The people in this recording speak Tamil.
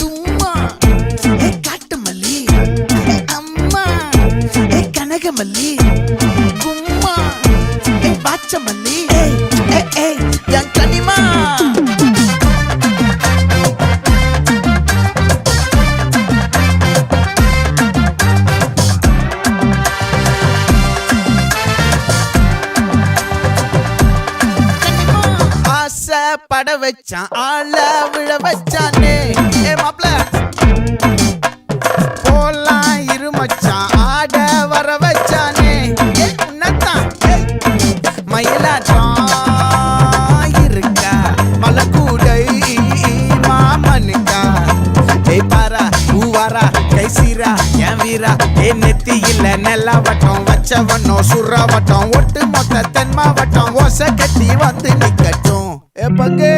தும்மா காட்டு மல்லி அம்மா கனகமல்லி கும்மா பாச்ச மல்லி என் கனிமா பட வச்சான் ஆள விழ வச்சானே மாப்ள போலாம் இருமச்சான் ஆட வர வச்சானே உன்னத்தான் மயிலாட்டம் இருக்கா மலக்கூடை மாமனுக்கா பாரா பூவாரா கைசீரா என் வீரா நெத்தி இல்ல நெல்லா வட்டம் வச்சவனோ சுறா வட்டம் ஒட்டு மொத்த தென் மாவட்டம் ஓசை கட்டி வந்து நிக்கட்டும் பங்கே